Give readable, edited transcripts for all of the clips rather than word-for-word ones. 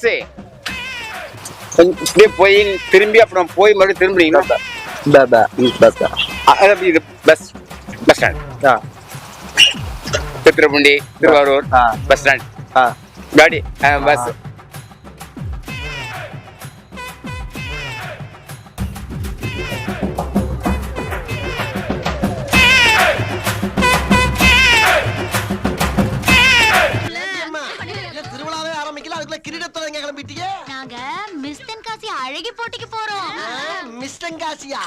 Bus இப்படியே போய் திரும்பி அப்புறம் போய் மறுபடியும் திரும்பினீங்கன்னா இது bus stand. Thiruthuraipoondi Thiruvarur bus stand காடி பஸ். நாங்க மிஸ் தென்காசி அழகி போட்டிக்கு போறோம். மிஸ் தென்காசியா?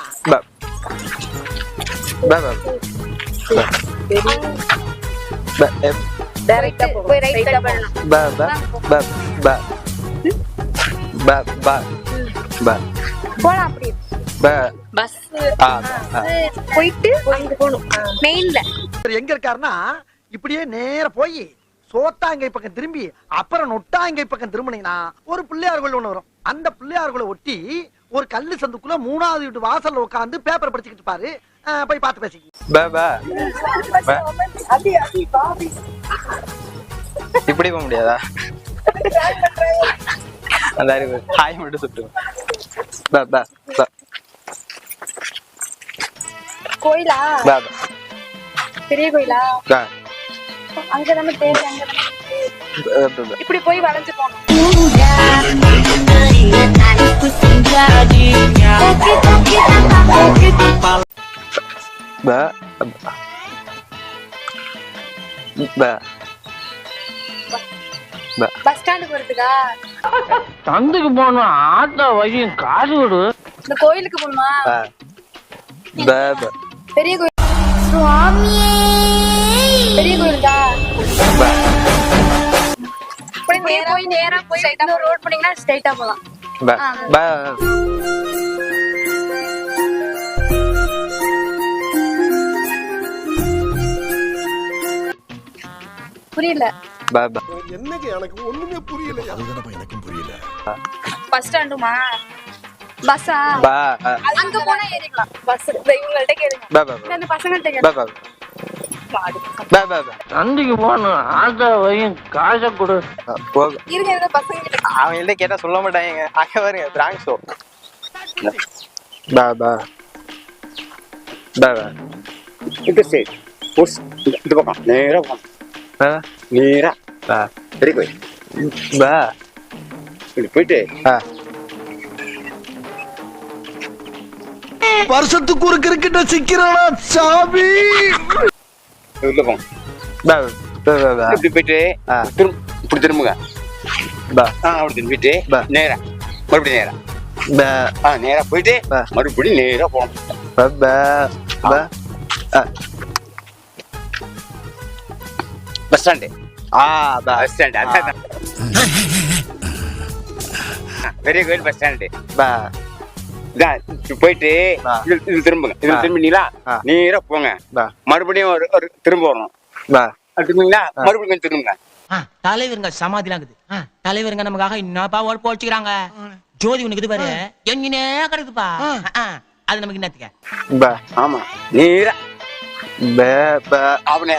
டைரக்டா போய் ரைட்டா பண்ணணும். போலாம் அப்படி பஸ் போயிட்டு அங்க போணும் மெயின்ல. எங்க இருக்காருன்னா இப்படியே நேர போய் சோத்தாங்கை பக்கம் திரும்பி அப்புறம் நொட்டாங்கை பக்கம் திரும்பினீங்கன்னா ஒரு பிள்ளையார் கோயில் ஒண்ணு வரும். அந்த பிள்ளையார் கோயிலை ஒட்டி ஒரு கல்லு சந்துக்குள்ள 3வது வீட்டு வாசல்ல உட்காந்து பேப்பர் படிச்சுக்கிட்டு பாரு. போய் பார்த்து பேசிக்க. இப்படி போக முடியாதா? அந்த ஹாய் மட்டும் சுட்டுவோம். கோயிலா? பெரிய கோயிலா? அங்கதானே பேரு. இப்படி போய் வளைஞ்சு போகணும். பஸ் ஸ்டாண்டுக்கு வருதுக்கா? தந்துக்கு போகணும். ஆட்டோ வழியும் காசு விடு. இந்த கோயிலுக்கு போகணுமா? பெரிய கோயில். சுவாமியே பெரிய கோயிலுக்கா? போய் நேரா போய் ரோட் போனீங்கன்னா ஸ்ட்ரைட்டா போலாம். புரியல என்னங்க எனக்கு ஒண்ணுமே புரியல. அதுதான் எனக்கும் புரியல. பஸ் ஸ்டாண்டுமா? பஸ்ஸா? அங்க போனா ஏறிக்கலாம். பஸ் இவங்கள்ட்ட கேளுங்க. அந்த பசங்கள்ட்ட கேளுங்க. தந்துக்கு போகணும். ஆட்டோ வழியும் காசை கொடு. இருங்க பசங்க கிட்ட அவங்க கேட்டா சொல்ல மாட்டாங்க. அங்க பாருங்க பிராங்க் ஷோ. இந்த சைடு இந்த பக்கம் நேரா போகணும். நேரா பெரிய கோயில் இப்படி போயிட்டு வருஷத்துக்கு ஒரு கிரிக்கெட்ட சிக்கிறானா சாமி. உள்ள போங்க. இப்படி போயிட்டு இப்படி திரும்புங்க. அப்படி திரும்பிட்டு நேரா மறுபடியும் நேரா போயிட்டு மறுபடியும் நேரா போகணும். Bus stand. பஸ் ஸ்டாண்டு அதான் பெரிய கோயில் பஸ் ஸ்டாண்டு. போயிட்டு இது திரும்புங்க. இது திரும்பினீங்களா நேரா போங்க. மறுபடியும் ஒரு திரும்ப வரணும். திரும்பிங்களா மறுபடியும் கொஞ்சம் திரும்புங்க. தலைவருங்க சமாதிலாம் இருக்குது. தலைவருங்க நமக்காக என்னப்பா ஓட்டு வச்சுக்கிறாங்க. ஜோதி உனக்கு இது பாரு எங்கனே கிடக்குதுப்பா. அது நமக்கு என்னத்துக்க? ஆமா நேரா அவனே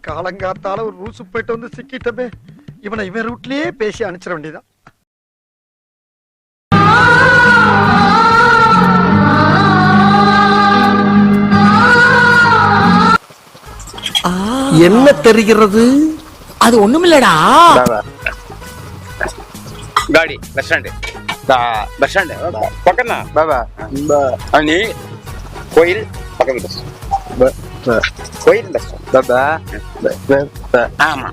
காலங்காத்தால ஒரு ரூசு போயிட்டு வந்து சிக்கிட்டமே. இவனை இவன் ரூட்லயே பேசி அனுப்பிச்சிட வேண்டியதான். என்ன தெரிகிறது? அது ஒண்ணுமில்லடா. காடி பஸ் ஸ்டாண்டு. பஸ் ஸ்டாண்டு பக்கம் தான். நீ கோயில் பக்கத்து பஸ் கோயில் பஸ் ஸ்டாண்ட். ஆமா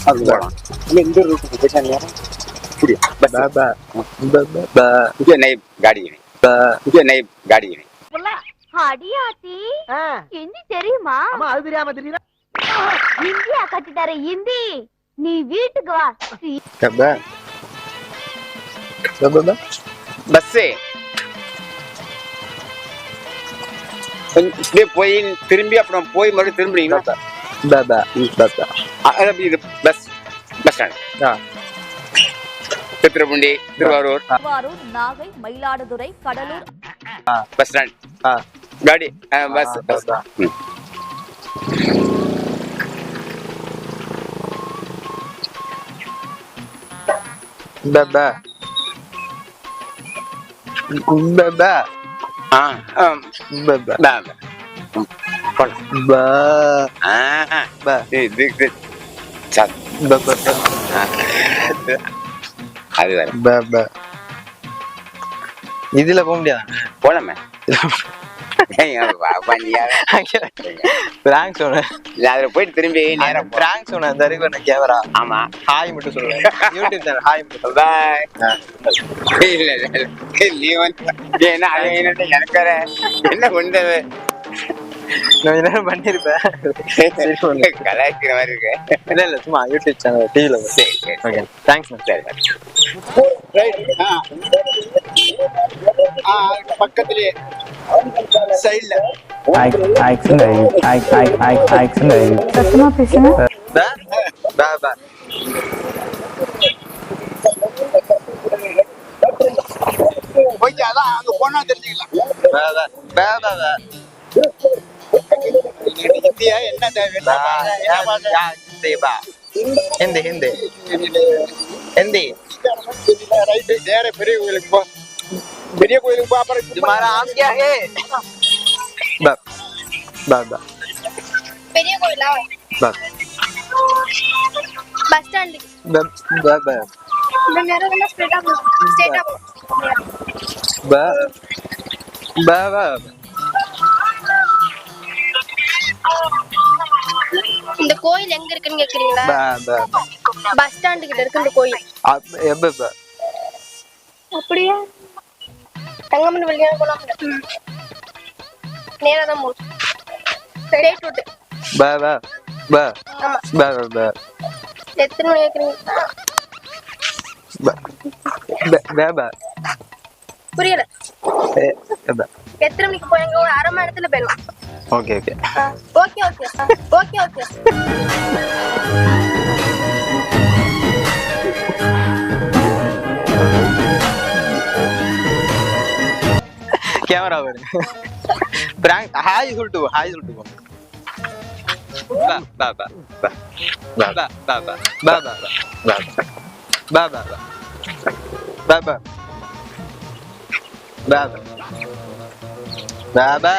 அது போலாம். இந்த ரூட்டுக்கு பேச புதிய நைப் காடி புதிய நைப் காடி. அடியாத்தி ஹிந்தி தெரியுமா? அது தெரியாம தெரியுதா? இந்தியா கட்டிட்டார இந்தி. நீ வீட்டுக்கு வா. பஸ் இப்படியே போய் திரும்பி அப்புறம் போய் மறுபடியும் திரும்பினீங்கன்னா இது bus stand. Thiruthuraipoondi, Thiruvarur, Thiruvarur, Nagai, Mayiladuthurai, Cuddalore. Bus stand. காடி பஸ் பஸ். இதுல போக முடியாது. போலாமே. பிராங்க் சொன்னேன். அதுல போயிட்டு திரும்பி நேரம் பிராங்க் சொன்னேன். அந்த இருக்கு கேமரா. ஆமா. ஹாய் மட்டும் சொல்லுவேன். யூடியூப் சேனல் ஹாய் மட்டும் சொல்லுவேன். பாய். இல்ல நீ வந்து என்ன எனக்கு என்ன கொண்டது நான் என்ன பண்ணிருப்பேன். கலாய்க்கிற மாதிரி இருக்கு. இல்ல சும்மா யூடியூப் சேனல் டிவில. Okay thanks. பக்கத்திலேயே சைடுல சத்தமா பேசுங்க. கொஞ்சம் அதான் அங்க போனா தெரிஞ்சுக்கலாம். இந்தியா என்ன தேவை? ஹிந்தி ஹிந்தி ஹிந்தி ரைட்டு நேர பெரிய கோயிலுக்கு போ. பெரிய கோயிலுக்கு போ. அப்புறம் तुम्हारा आम क्या है? பெரிய கோயிலா? Bus bus stand. இந்த நேரம் என்ன ஸ்ட்ரைட்டா போ. இந்த கோயில் எங்க இருக்குன்னு கேக்குறீங்களா? பஸ் ஸ்டாண்ட் கிட்ட இருக்கு இந்த கோயில். அப்படியே தங்கமணி வழியா போலாம். நேரா தான் போணும். Straight route. ஆமா. எத்தனை மணி கேக்குறீங்க? புரியல. எத்தனை மணிக்கு போறீங்க? ஒரு அரை மணி நேரத்துல போயிடலாம். Okay okay okay okay okay okay. Camera வரு. பிராங்க் ஹாய் சொல்லிட்டு போ. பாபா